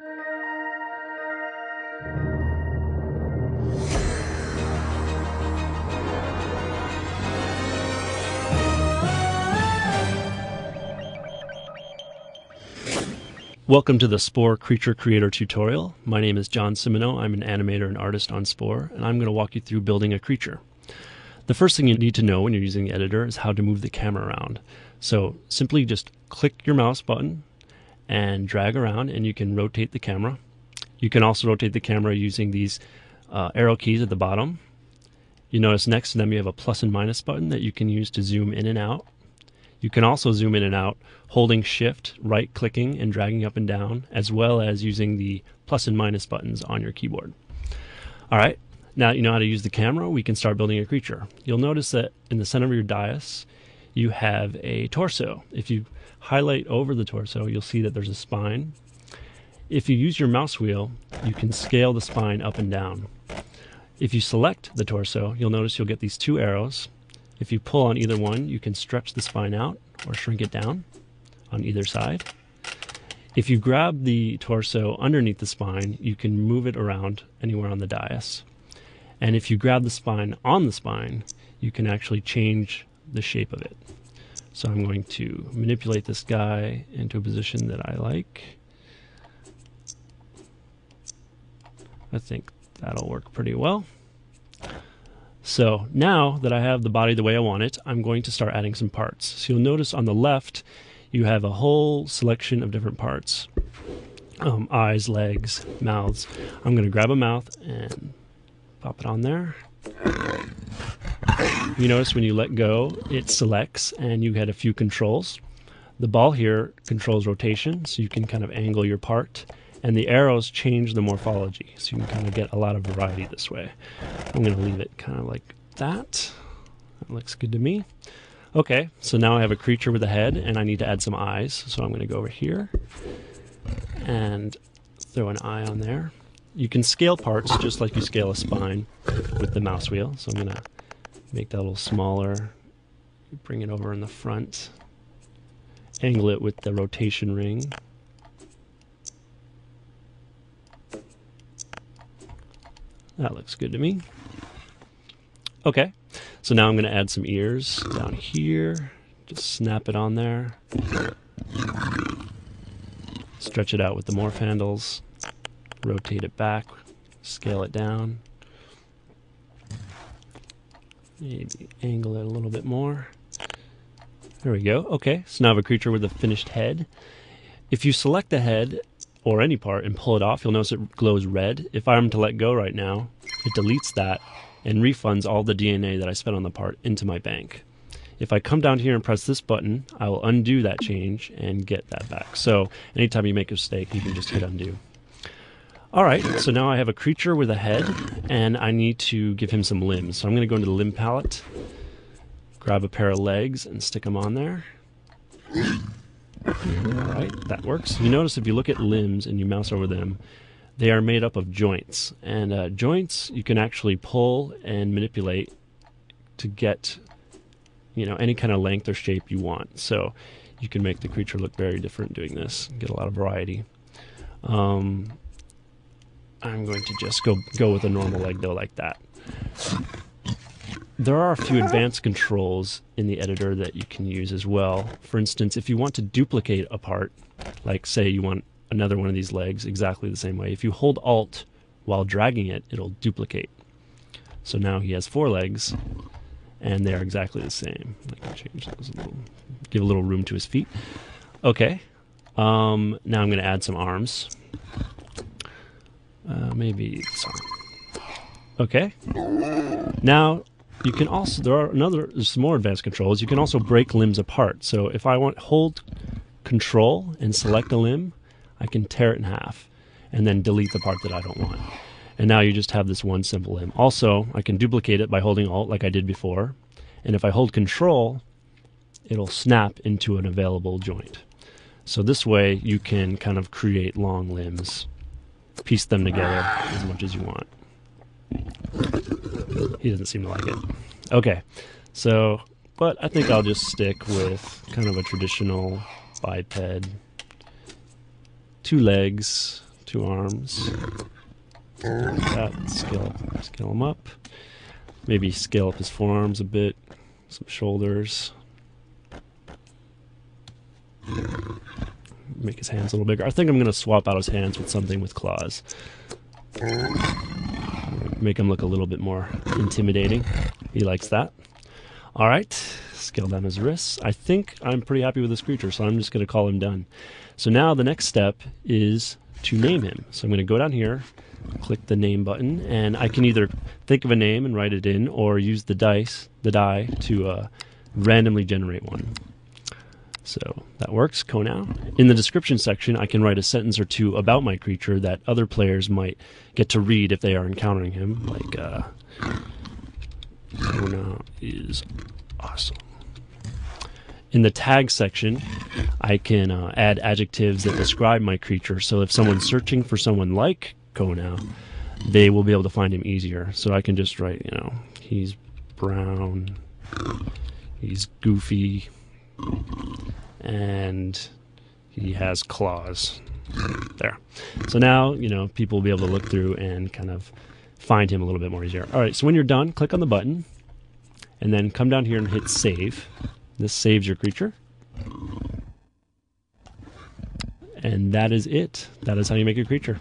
Welcome to the Spore Creature Creator tutorial. My name is John Cimino. I'm an animator and artist on Spore, and I'm going to walk you through building a creature. The first thing you need to know when you're using the editor is how to move the camera around. So simply just click your mouse button and drag around, and you can rotate the camera. You can also rotate the camera using these arrow keys at the bottom. You notice next to them you have a plus and minus button that you can use to zoom in and out. You can also zoom in and out holding shift, right clicking and dragging up and down, as well as using the plus and minus buttons on your keyboard. Alright, now that you know how to use the camera, we can start building a creature. You'll notice that in the center of your dais you have a torso. If you highlight over the torso, you'll see that there's a spine. If you use your mouse wheel, you can scale the spine up and down. If you select the torso, you'll notice you'll get these two arrows. If you pull on either one, you can stretch the spine out or shrink it down on either side. If you grab the torso underneath the spine, you can move it around anywhere on the dais. And if you grab the spine on the spine, you can actually change the shape of it. So I'm going to manipulate this guy into a position that I like. I think that'll work pretty well. So now that I have the body the way I want it, I'm going to start adding some parts. So you'll notice on the left, you have a whole selection of different parts. Eyes, legs, mouths. I'm going to grab a mouth and pop it on there. You notice when you let go, it selects and you get a few controls. The ball here controls rotation, so you can kind of angle your part. And the arrows change the morphology, so you can kind of get a lot of variety this way. I'm going to leave it kind of like that. That looks good to me. Okay, so now I have a creature with a head, and I need to add some eyes. So I'm going to go over here and throw an eye on there. You can scale parts just like you scale a spine with the mouse wheel. So I'm going to make that a little smaller, bring it over in the front, angle it with the rotation ring. That looks good to me. Okay, so now I'm going to add some ears down here. Just snap it on there. Stretch it out with the morph handles. Rotate it back. Scale it down. Maybe angle it a little bit more. There we go. Okay, so now I have a creature with a finished head. If you select the head or any part and pull it off, you'll notice it glows red. If I'm to let go right now, it deletes that and refunds all the DNA that I spent on the part into my bank. If I come down here and press this button, I will undo that change and get that back. So anytime you make a mistake, you can just hit undo. Alright, so now I have a creature with a head, and I need to give him some limbs. So I'm going to go into the limb palette, grab a pair of legs, and stick them on there. Alright, that works. You notice if you look at limbs and you mouse over them, they are made up of joints. And joints you can actually pull and manipulate to get, you know, any kind of length or shape you want. So you can make the creature look very different doing this, get a lot of variety. I'm going to just go with a normal leg though, like that. There are a few advanced controls in the editor that you can use as well. For instance, if you want to duplicate a part, like say you want another one of these legs exactly the same way, if you hold Alt while dragging it, it'll duplicate. So now he has 4 legs, and they're exactly the same. I can change those a little, give a little room to his feet. Okay, now I'm going to add some arms. Maybe this arm. Okay, now you can also, there's some more advanced controls. You can also break limbs apart. So if I hold Control and select a limb, I can tear it in half and then delete the part that I don't want. And now you just have this one simple limb. Also, I can duplicate it by holding Alt like I did before. And if I hold Control, it'll snap into an available joint. So this way you can kind of create long limbs, piece them together as much as you want. He doesn't seem to like it. Okay, so, but I think I'll just stick with kind of a traditional biped, 2 legs, 2 arms. Like that. Scale him up. Maybe scale up his forearms a bit. Some shoulders. Make his hands a little bigger. I think I'm going to swap out his hands with something with claws. Make him look a little bit more intimidating. He likes that. All right, scale down his wrists. I think I'm pretty happy with this creature, so I'm just going to call him done. So now the next step is to name him. So I'm going to go down here, click the name button, and I can either think of a name and write it in, or use the die to randomly generate one. So that works. Now, in the description section, I can write a sentence or two about my creature that other players might get to read if they are encountering him. Like, Kona is awesome. In the tag section, I can add adjectives that describe my creature. So if someone's searching for someone like Kona, they will be able to find him easier. So I can just write, he's brown, he's goofy, and he has claws. There. So now, people will be able to look through and kind of find him a little bit more easier. All right, so when you're done, click on the button, and then come down here and hit save. This saves your creature. And that is it. That is how you make a creature.